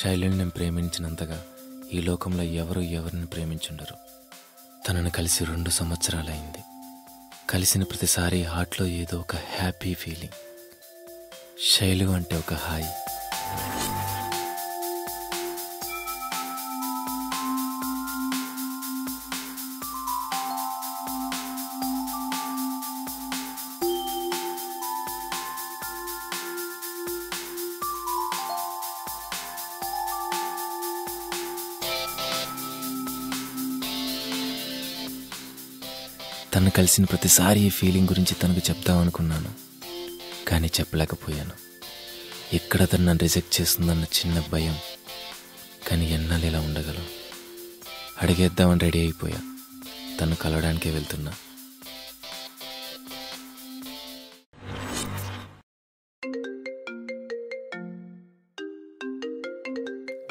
శైలిని నేను ప్రేమించినంతగా ఈ లోకంలో ఎవరు ఎవరిని ప్రేమించుండరు. తనను కలిసి 2 సంవత్సరాలైంది. కలిసిన ప్రతిసారి హార్ట్లో ఏదో ఒక హ్యాపీ ఫీలింగ్. శైలు అంటే ఒక హాయ్. తను కలిసిన ప్రతిసారి ఈ ఫీలింగ్ గురించి తనకు చెప్దామనుకున్నాను, కానీ చెప్పలేకపోయాను. ఎక్కడ తను నన్ను రిజెక్ట్ చేస్తుందన్న చిన్న భయం. కానీ ఎన్నాళ్ళు ఇలా ఉండగలం? అడిగేద్దామని రెడీ అయిపోయా. తను కలవడానికే వెళ్తున్నా.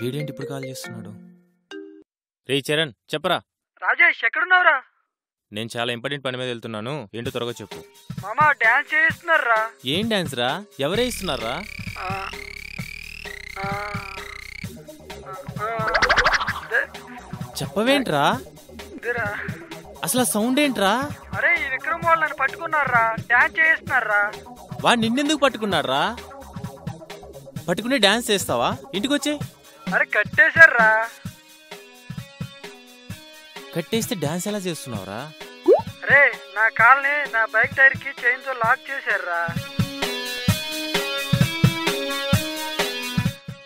వీడేంటి ఇప్పుడు కాల్ చేస్తున్నాడు? రే చరణ్, చెప్పరా. రాజేష్ ఎక్కడున్నావురా? నేను చాలా ఇంపార్టెంట్ పని మీద వెళ్తున్నాను, ఏంటో త్వరగా చెప్పు. మామా డాన్స్ చేస్తున్నారా? ఏం డాన్స్ రా? ఎవరే ఇస్తున్నారా? చెప్పవేంట్రా? అసలు సౌండ్ ఏంట్రా? అరే ఈ విక్రమ్ వాళ్ళు నన్ను పట్టుకున్నారా, డాన్స్ చేస్తున్నారా. వాడు నిన్నెందుకు పట్టుకున్నారా? పట్టుకుని డాన్స్ చేస్తావా? ఇంటికి వచ్చే. అరే కట్టేశారా. కట్టేస్తే డాన్స్ ఎలా చేస్తున్నావురా? అరే నా కాల్ని నా బైక్ టైర్ కి చైన్ తో లాక్ చేశారా.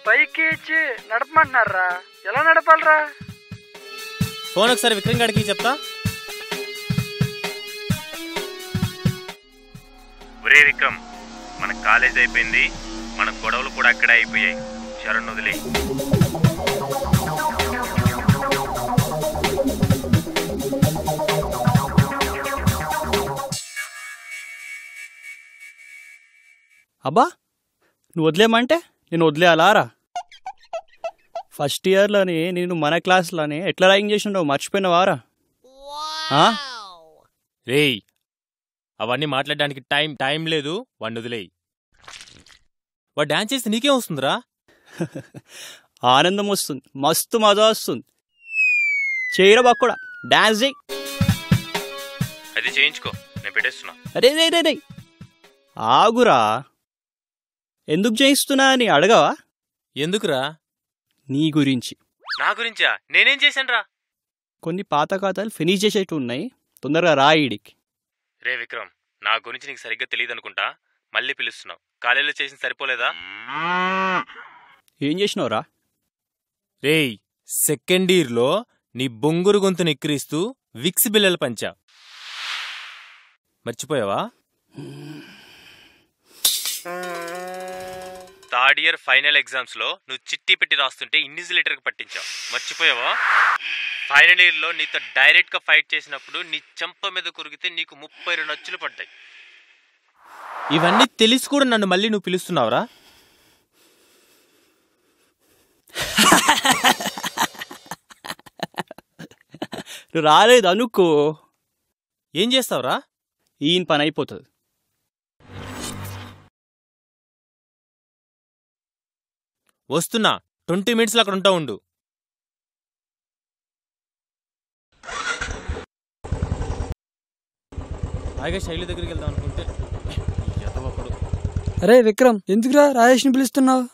పైకి ఇచ్చి నడపమంటున్నారా. ఎలా నడపాలరా? ఫోన్ ఒకసారి విక్రమ్ గారికి చెప్తా. ఒరే విక్రమ్, మన కాలేజ్ అయిపోయింది, మన గొడవలు కూడా అక్కడే అయిపోయాయి. చరణ్ వదిలే. అబ్బా, నువ్వు వదిలేమంటే నేను వదిలేయాలారా? ఫస్ట్ ఇయర్లోనే నేను మన క్లాస్లోనే ఎట్లా ర్యాగింగ్ చేసినావు మర్చిపోయినావారా? రేయ్, అవన్నీ మాట్లాడడానికి టైం లేదు, వాడిని వదిలేయి. వాడు డాన్స్ చేస్తే నీకేం వస్తుందిరా? ఆనందం వస్తుంది, మస్తు మజా వస్తుంది. చేయరా బాక్కుడా, డాన్స్ చేయి. అది చేయించుకో, నేను పెట్టేస్తున్నా. అరే రే రే రే ఆగురా. ఎందుకు చేయిస్తున్నా అని అడగవా? ఎందుకురా? నీ గురించి. నా గురించా? నేనేం చేశానురా? కొన్ని పాత ఖాతాలు ఫినిష్ చేసేట్టు ఉన్నాయి, తొందరగా రా ఈడికి. రే విక్రమ్, నా గురించి నీకు సరిగ్గా తెలియదు అనుకుంటా, మళ్ళీ పిలుస్తున్నావు. కాలేజీలో చేసిన సరిపోలేదా? ఏం చేసినావురా? రేయ్, సెకండ్ ఇయర్లో నీ బొంగురు గొంతును ఎక్కిరిస్తూ విక్స్ బిల్లలు పంచా, మర్చిపోయావా? థర్డ్ ఇయర్ ఫైనల్ ఎగ్జామ్స్ లో నువ్వు చిట్టి పెట్టి రాస్తుంటే ఇన్విజిలేటర్ కి పట్టించావు, మర్చిపోయావా? ఫైనల్ ఇయర్ లో నీతో డైరెక్ట్ గా ఫైట్ చేసినప్పుడు నీ చెంప మీద కొరిగితే నీకు 32 నచ్చులు పడ్డాయి. ఇవన్నీ తెలిసి కూడా నన్ను మళ్ళీ నువ్వు పిలుస్తున్నావురా? నువ్వు రాలేదు అనుకో, ఏం చేస్తావురా? ఈయన పని అయిపోతుంది. వస్తున్నా, 20 minutes అక్కడ ఉంటా ఉండు. హాయిగా శైలి దగ్గరికి వెళ్దాం అనుకుంటే ఎదవొకడు. అరే విక్రమ్, ఎందుకురా రాజేష్ని పిలుస్తున్నావు?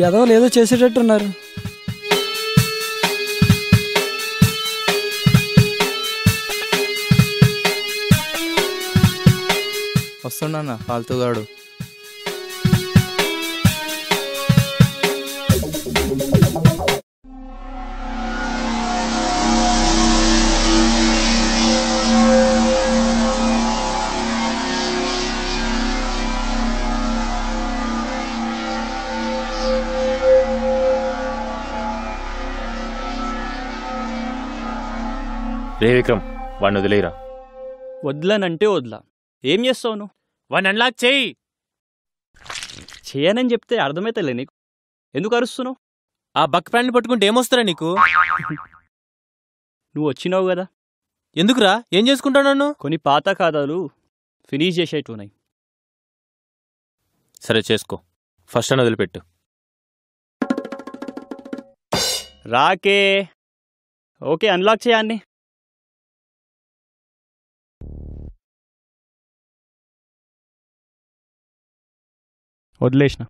ఏదో లేదో చేసేటట్టున్నారు. వస్తున్నా ఫాల్తుగాడు. రే విక్రమ్, వాడిని వదిలేయరా. వదలనంటే వదలా. ఏం చేస్తావు నువ్వు? వాడిని అన్లాక్ చేయి. చేయనని చెప్తే అర్థమైతలే నీకు. ఎందుకు అరుస్తున్నావు? ఆ బక్ ప్యాంట్ని పట్టుకుంటే ఏమొస్తారా నీకు? నువ్వు వచ్చినావు కదా, ఎందుకురా? ఏం చేసుకుంటా నన్ను? కొన్ని పాత ఖాతాలు ఫినిష్ చేసేట్టున్నాయి. సరే చేసుకో, ఫస్ట్ అని వదిలిపెట్టు. రాకే. ఓకే, అన్లాక్ చేయాన్ని. వదిలేసిన.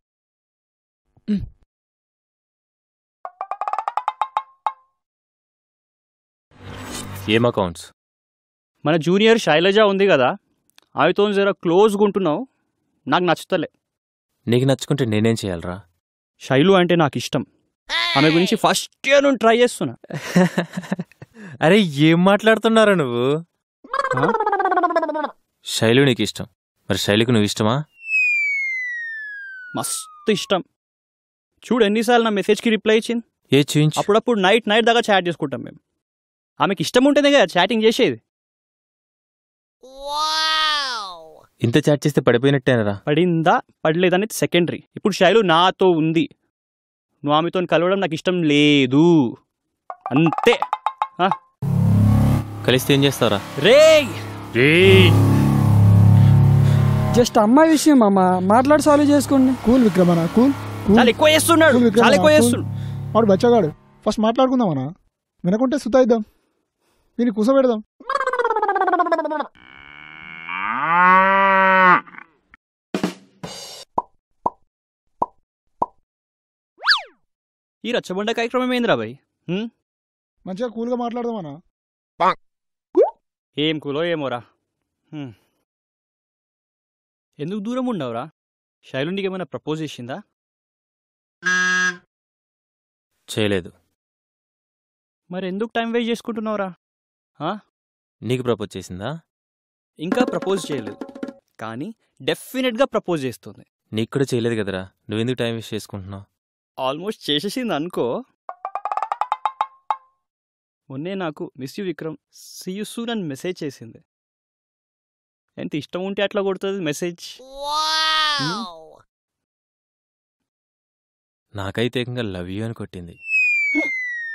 ఏం అకౌంట్స్? మన జూనియర్ శైలజ ఉంది కదా, ఆమెతో జర క్లోజ్గా ఉంటున్నావు. నాకు నచ్చుతలే. నీకు నచ్చుకుంటే నేనేం చేయాలరా? శైలు అంటే నాకు ఇష్టం. ఆమె గురించి ఫస్ట్ ఇయర్ నుండి ట్రై చేస్తున్నా. అరే ఏం మాట్లాడుతున్నారా నువ్వు? ఆ? శైలు నీకు ఇష్టం, మరి శైలుకు నువ్వు ఇష్టమా? మస్తు ఇష్టం. చూడు ఎన్నిసార్లు నా మెసేజ్కి రిప్లై ఇచ్చింది. ఏ చూయించు. అప్పుడప్పుడు నైట్ దాకా చాట్ చేసుకుంటాం మేము. ఆమెకి ఇష్టం ఉంటేనే కదా చాటింగ్ చేసేది. ఇంత చాట్ చేస్తే పడిపోయినట్టేనరా? పడిందా పడలేదనేది సెకండరీ. ఇప్పుడు శైలు నాతో ఉంది, నువ్వు ఆమెతో కలవడం నాకు ఇష్టం లేదు, అంతే. కలిస్తే ఏం చేస్తారా? రేయ్ జస్ట్ అమ్మాయి విషయం అమ్మ, మాట్లాడి సాల్వ్ చేసుకోండి. కూల్ విక్రమణ, కూల్. చాలా ఎక్కువ చేస్తున్నాడు, చాలా ఎక్కువ చేస్తున్నాడు. వాడు బచ్చగాడు. ఫస్ట్ మాట్లాడుకుందామన్నా, వినకుంటే సుతాయిద్దాం, దీన్ని కూసబెడదాం. ఈ రచ్చబండ కార్యక్రమం ఏందిరా భయ్? మంచిగా కూల్గా మాట్లాడదామన్నా. ఏం కూలో ఏమోరా. ఎందుకు దూరం ఉండవురా? శైలు నీకు ఏమైనా ప్రపోజ్ చేసిందా? చేయలేదు. మరి ఎందుకు టైం వేస్ట్ చేసుకుంటున్నావురా? నీకు ప్రపోజ్ చేసిందా? ఇంకా ప్రపోజ్ చేయలేదు, కానీ డెఫినెట్గా ప్రపోజ్ చేస్తుంది. నీకు కూడా చేయలేదు కదరా, నువ్వెందుకు టైం వేస్ట్ చేసుకుంటున్నావు? ఆల్మోస్ట్ చేసేసింది అనుకో. మొన్నే నాకు miss you Vikram, see you soon అని మెసేజ్ చేసింది. ఎంత ఇష్టం ఉంటే అట్లా కొడుతుంది మెసేజ్. నాకైతే ఏకంగా లవ్ యూ అని కొట్టింది.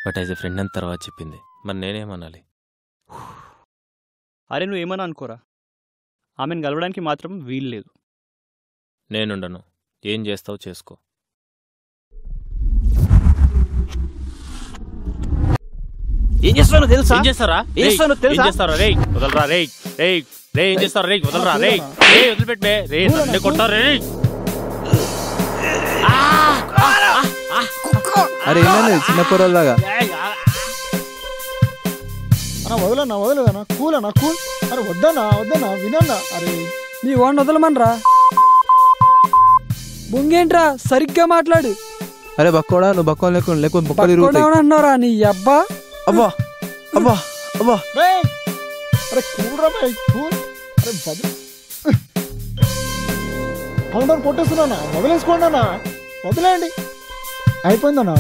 బట్ యాజ్ ఎ ఫ్రెండ్ అని తర్వాత చెప్పింది. మరి నేనేమనాలి? అరే నువ్వేమన్నా అనుకోరా, ఆమెను కలవడానికి మాత్రం వీలు లేదు. నేనుండను, ఏం చేస్తావు చేసుకో. ఏం చేస్తాను తెలుసా? ఏం చేస్తారా? ఏం చేస్తానో తెలుసా? ఏం చేస్తారా? రేయ్ వదలరా, రేయ్ రేయ్ రే, ఏం చేస్తారా? రేయ్ వదలరా, రేయ్ రే, వదిలిపెట్టే రే, నన్ను కొడతారా? రేయ్ అరే ఏమైనా చిన్న పొరల్లాగా అన్న వదలన్నా, వదలదన్నా, కూల్ అన్నా, కూల్. అరే వద్దన్నా, వద్దన్నా, వినన్నా. అరే నీ వాడిని వదలమనరా. బొంగేంట్రా, సరిగ్గా మాట్లాడు. అరే బక్కోడా, నువ్వు బక్కో లేకుండా బొక్కలు తిరుగుతాయి. అన్నారా నీ అబ్బా? అబ్బా అబ్బా అబ్బా. అరే కూల్ రా బాయ్, కూల్. అరే వదిలే, అవును కొట్టేస్తున్నా, వదిలేసుకోండి అన్న, వదిలేయండి. అయిపోయిందన్నా,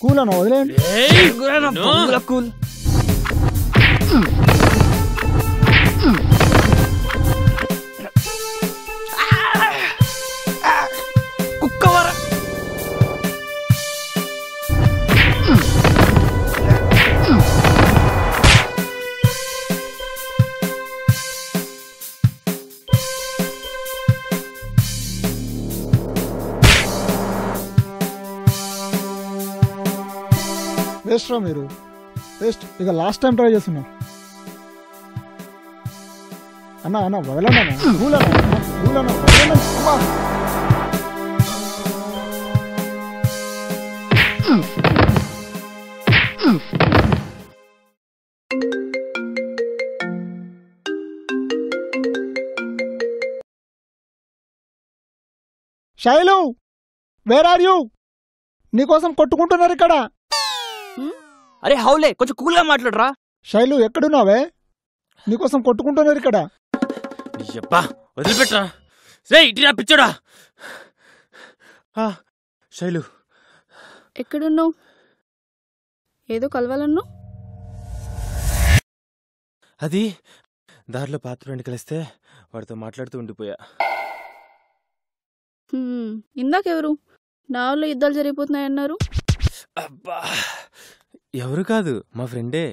కూల్ అన్న, వదిలేయండి. కూల్. కుక్కవర. వేస్ట్ రా మీరు, వేస్ట్. ఇక లాస్ట్ టైం ట్రై చేస్తున్నా. అన్నా అన్న వదలన్నా, కూల్ అన్నా, కూల్ అన్నా, వదలన్నా. అమ్మా శైలు, వేర్ ఆర్ యూ? నీకోసం కొట్టుకుంటున్నారు ఇక్కడ. అరే హౌలే, కొంచెం కూల్గా మాట్లాడరా. శైలు ఎక్కడున్నావే? నీకోసం కొట్టుకుంటున్నారు ఇక్కడ. వదిలిపెట్టరా. రే ఇటు పిచ్చోడా. శైలు ఎక్కడున్నావు? ఏదో కలవాలన్నావు. అది దారిలో పాత ఫ్రెండ్ కలిస్తే వాడితో మాట్లాడుతూ ఉండిపోయా. ఇందాకెవరు నా ఊళ్ళో యుద్ధాలు జరిగిపోతున్నాయన్నారు? అబ్బా, ఎవరు కాదు, మా ఫ్రెండే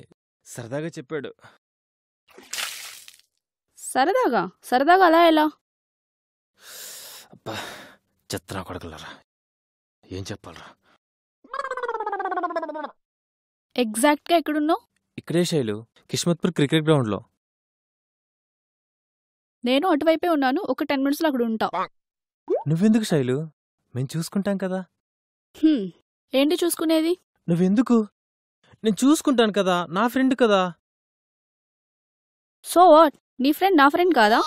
సరదాగా చెప్పాడు. సరదాగా సరదాగా అలా ఎలా? అబ్బా, చెత్త నా కొడకలరా, ఏం చెప్పాలరా. ఎగ్జాక్ట్గా ఎక్కడున్నావు? ఇక్కడే శైలు, కిస్మత్పూర్ క్రికెట్ గ్రౌండ్లో. నేను అటువైపే ఉన్నాను, ఒక 10 minutesలో అక్కడ ఉంటా. నువ్వెందుకు శైలు, మేము చూసుకుంటాం కదా. ఏంటి చూసుకునేది? నువ్వెందుకు, నేను చూసుకుంటాను కదా, నా ఫ్రెండ్ కదా. సో వాట్, నీ ఫ్రెండ్ నా ఫ్రెండ్ కాదా?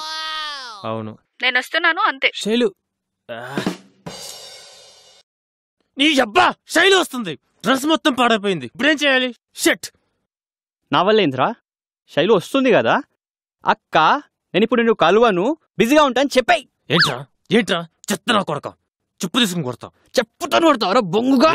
అవును, నేను వస్తున్నాను అంతే. శైలు, నీ అబ్బా శైలు వస్తుంది, డ్రెస్ మొత్తం పాడైపోయింది, ఇప్పుడేం చేయాలి? షట్. నా వల్ల ఏంద్రా, శైలు వస్తుంది కదా. అక్క, నేను ఇప్పుడు నువ్వు కలువను, బిజీగా ఉంటాను చెప్పాయి. ఏంట్రా ఏంట్రా, చెత్త నా కొడక, చెప్పు తీసుకుని కొడతా. చెప్పుతాను కొడతావరా బొంగుగా.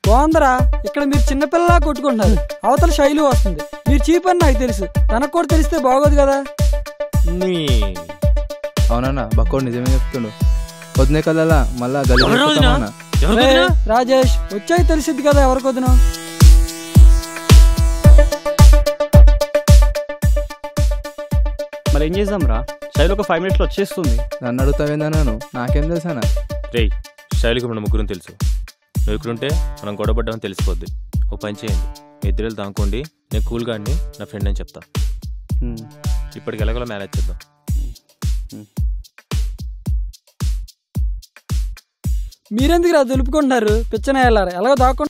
బాగుందరా, ఇక్కడ మీరు చిన్నపిల్లలా కొట్టుకుంటున్నారు, అవతల శైలు వస్తుంది. మీరు చీప్ అని నాకు తెలుసు, తనకు కూడా తెలిస్తే బాగోదు కదా. అవునన్నా బక్కోడు నిజమే చెప్తుండు. పొద్దునే కల్లా మళ్ళా గలి రాజేష్ వచ్చాక తెలిసిద్ది కదా ఎవరికొద్దును. మరి ఏం చేద్దాం రా, శైలు ఒక 5 minutesలో వచ్చేస్తుంది. నన్ను అడుగుతావేందన్నాను, నాకేం తెలుసానా. రేయ్, శైలుకి మన ముగ్గురం తెలుసు, నువ్వు ఇక్కడుంటే మనం గొడవపడ్డామని తెలిసిపోద్ది. ఓ పని చేయండి, మీ ఇద్దరు దానుకోండి, నేను కూల్గా అండి నా ఫ్రెండ్ అని చెప్తా. ఇప్పటికి ఎలాగోలా మేనేజ్ చేద్దాం. మీరెందుకు రా దులుపుకుంటున్నారు, పిచ్చన వెళ్ళారు ఎలాగో దాక్కుండా.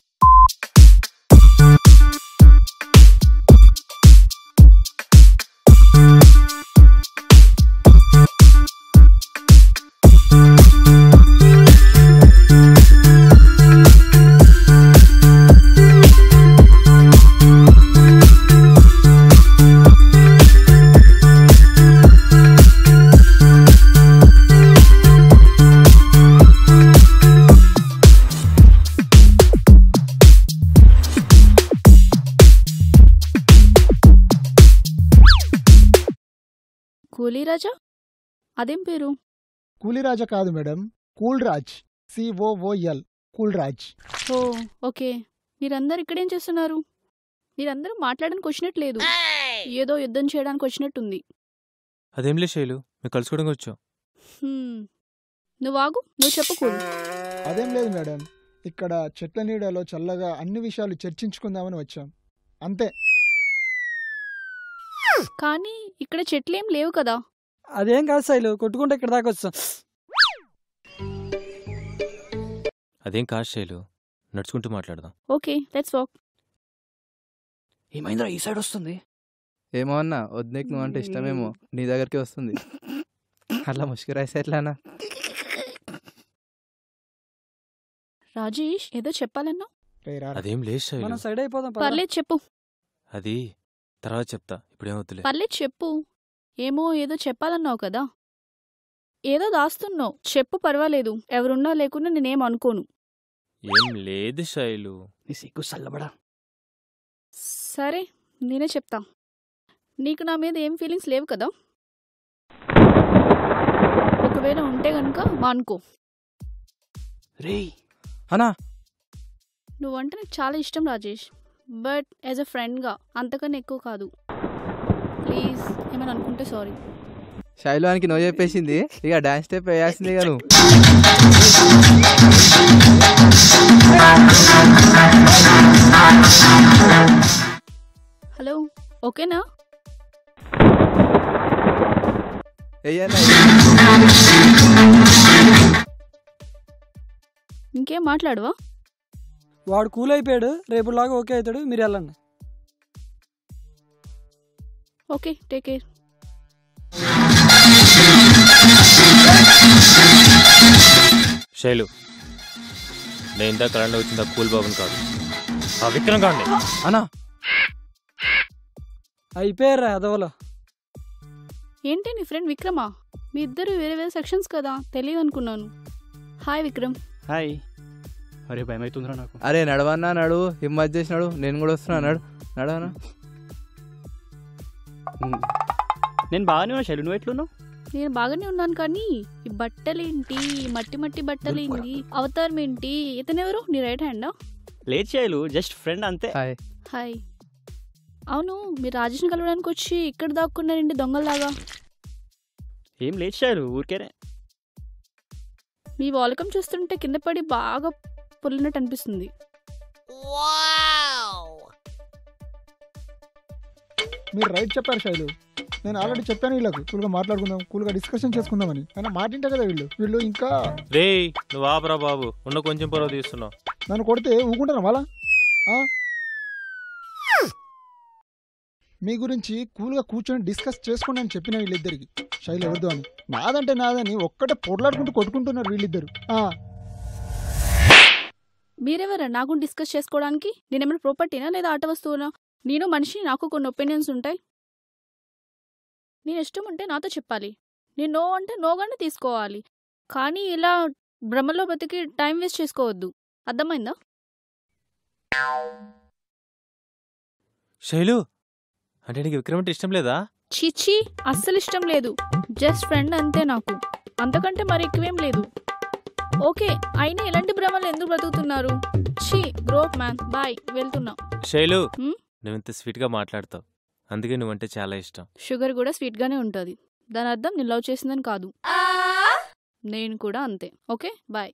కూలీరాజా? అదేం పేరు? కూలీరాజా కాదు madam, cool Raj, COOL, cool Raj. ఓ ఓకే. మీరందరు ఇక్కడేం చేస్తున్నారు? మీరందరూ మాట్లాడడానికి వచ్చినట్లేదు, ఏదో యుద్ధం చేయడానికి వచ్చినట్టుంది. అదేం లే శైలు, మేము కలుసుకోవడానికి వచ్చాం. నువ్వు ఆగు, నువ్వు చెప్పు కూల్. అదేం లేదు మేడం, ఇక్కడ చెట్ల నీడలో చల్లగా అన్ని విషయాలు చర్చించుకుందామని వచ్చాం, అంతే. కానీ ఇక్కడ చెట్లేం లేవు కదా. అదేం కాదు శైలు, కొట్టుకుంటే ఇక్కడ దాకా వచ్చాం. అదేం కాదు శైలు, నడుచుకుంటూ మాట్లాడదాం. Okay, let's walk. ఏమైందిరా, ఈ సైడ్ వస్తుంది. ఏమో అన్నా, వద్దునేకు నువ్వు అంటే ఇష్టమేమో, నీ దగ్గరికి వస్తుంది. అట్లా ముష్కి రాయిస్తే ఎట్లానా. రాజేష్ ఏదో చెప్పాలన్నా? అదేం లేదు శైలు, మనం సైడ్ అయిపోదాం. పర్లేదు చెప్పు. అది తర్వాత చెప్తా, ఇప్పుడేమవుతులే. పర్లేదు చెప్పు. ఏమో ఏదో చెప్పాలన్నావు కదా, ఏదో దాస్తున్నావు, చెప్పు పర్వాలేదు. ఎవరున్నా లేకున్నా నేనేం అనుకోను. ఏం లేదు శైలు. నీ సిగ్గు చల్లబడా. సరే నేనే చెప్తా. నీకు నా మీద ఏం ఫీలింగ్స్ లేవు కదా? ఒకవేళ ఉంటే గనుక మానుకో. రేయ్ అన్నా, నువ్వంటే నాకు చాలా ఇష్టం రాజేష్, బట్ యాజ్ అ ఫ్రెండ్గా, అంతకన్నా ఎక్కువ కాదు. ప్లీజ్ ఏమైనా అనుకుంటే సారీ. శైలానికి నో చెప్పేసింది, ఇక డాన్స్ స్టెప్ వేయాల్సింది ఇక నువ్వు. హలో, ఓకేనా? ఇంకేం మాట్లాడవా? వాడు కూల్ అయిపోయాడు, రేపులాగా ఓకే అవుతాడు, మీరు వెళ్ళండి. Okay, take care. శైలు, నేను ఇంత కరెంట్ వచ్చింది ఆ కూల్ బాబుని కాదు, ఆ విక్రమ్ గాండి. అన్నా అయిపోయారా అదవలో. ఏంటి నీ ఫ్రెండ్ విక్రమా? మీ ఇద్దరు వేరే వేరే సెక్షన్స్ కదా, తెలియదు అనుకున్నాను. హాయ్ విక్రమ్. హాయ్. అరే భయం అవుతుందిరా నాకు. అరే నడవన్నా నడు, హిమ్మత్ చేసినాడు, నేను కూడా వస్తున్నా, నడు నడవనా. నేను బాగానే ఉన్నా శైలు, నువ్వు ఎట్లున్నావు? నేను బాగానే ఉన్నాను కానీ ఈ బట్టలేంటి, ఈ మట్టి మట్టి బట్టలేంటి, అవతారం ఏంటి, ఇతనెవరు నీ రైట్ హ్యాండా? లేదు శైలు, జస్ట్ ఫ్రెండ్ అంతే. హాయ్. హాయ్. అవును, మీరు రాజేష్ని కలవడానికి వచ్చి ఇక్కడ దాక్కున్నారండి దొంగల్లాగా. ఏం లేదు శైలు, ఊరికేనే. మీ వాలకం చూస్తుంటే కింద పడి బాగా పొల్లినట్టు అనిపిస్తుంది. మీరు రైట్ చెప్పారు శైలు. నేను ఆల్రెడీ చెప్పాను వీళ్ళకు కూల్గా మాట్లాడుకుందాం, కూల్గా డిస్కషన్ చేసుకుందామని. అయినా మాటింటే కదా వీళ్ళు ఇంకా. రే నువ్వు ఆపరా బాబు, ఉన్న కొంచెం పొరవ తీస్తున్నావు. నన్ను కొడితే ఊకుంటాను వాళ్ళ. మీ గురించి కూల్గా కూర్చొని డిస్కస్ చేసుకోండి అని చెప్పిన వీళ్ళిద్దరికి. శైలు ఎవరిదో అని, నాదంటే నాదని ఒక్కటే పొట్లాడుకుంటూ కొట్టుకుంటున్నారు వీళ్ళిద్దరు. మీరెవరా నాకు డిస్కస్ చేసుకోవడానికి? నేనేమైనా ప్రాపర్టీనా లేదా ఆట వస్తువునా? నేను మనిషి, నాకు కొన్ని ఒపీనియన్స్ ఉంటాయి. నేను ఇష్టం ఉంటే నాతో చెప్పాలి, నేను నో అంటే నోగానే తీసుకోవాలి. కానీ ఇలా భ్రమలో బతికి టైం వేస్ట్ చేసుకోవద్దు, అర్థమైందా? శైలు అంటే నీకు విక్రమ్ అంటే ఇష్టం లేదా? చిచి, అస్సలు ఇష్టం లేదు. జస్ట్ ఫ్రెండ్ అంతే నాకు, అంతకంటే మరి ఎక్కువేం లేదు. ఓకే, అయినా ఇలాంటి భ్రమలు ఎందుకు బ్రతుకుతున్నారు? ఛీ, గ్రోప్ మ్యాన్. బాయ్, వెళ్తున్నా. శైలు నువ్వు ఇంత స్వీట్గా మాట్లాడతావు, అందుకే నువ్వంటే చాలా ఇష్టం. షుగర్ కూడా స్వీట్గానే ఉంటుంది, దాని అర్థం నేను లవ్ చేసిందని కాదు. నేను కూడా అంతే. Okay, bye.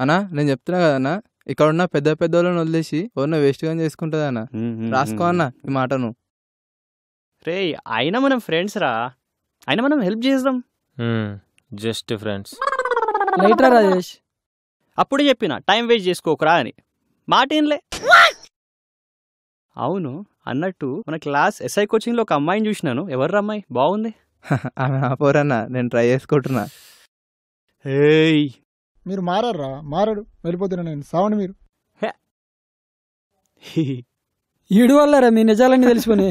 అన్నా నేను చెప్తున్నా కదన్నా, ఇక్కడ ఉన్న పెద్ద పెద్దోళ్ళని వదిలేసి ఎవరిన వేస్ట్గా చేసుకుంటుంది అన్న. రాసుకో అన్న ఈ మాటను. రే అయినా మనం ఫ్రెండ్స్ రా, అయినా మనం హెల్ప్ చేద్దాం. Just friends. లైట్రా రాజేష్. అప్పుడే చెప్పిన టైం వేస్ట్ చేసుకోకరా అని, మాట ఏంలే. అవును అన్నట్టు మన క్లాస్ ఎస్ఐ కోచింగ్లో ఒక అమ్మాయిని చూసినాను. ఎవర్రా అమ్మాయి? బాగుంది. ఆమె ఆపోరన్నా, నేను ట్రై చేసుకుంటున్నా. ఏయ్ మీరు మారరా? మారడు, వెళ్ళిపోతున్నా నేను. సావండి మీరు. ఈడు వల్లరా మీ నిజాలన్నీ తెలిసిపోయి.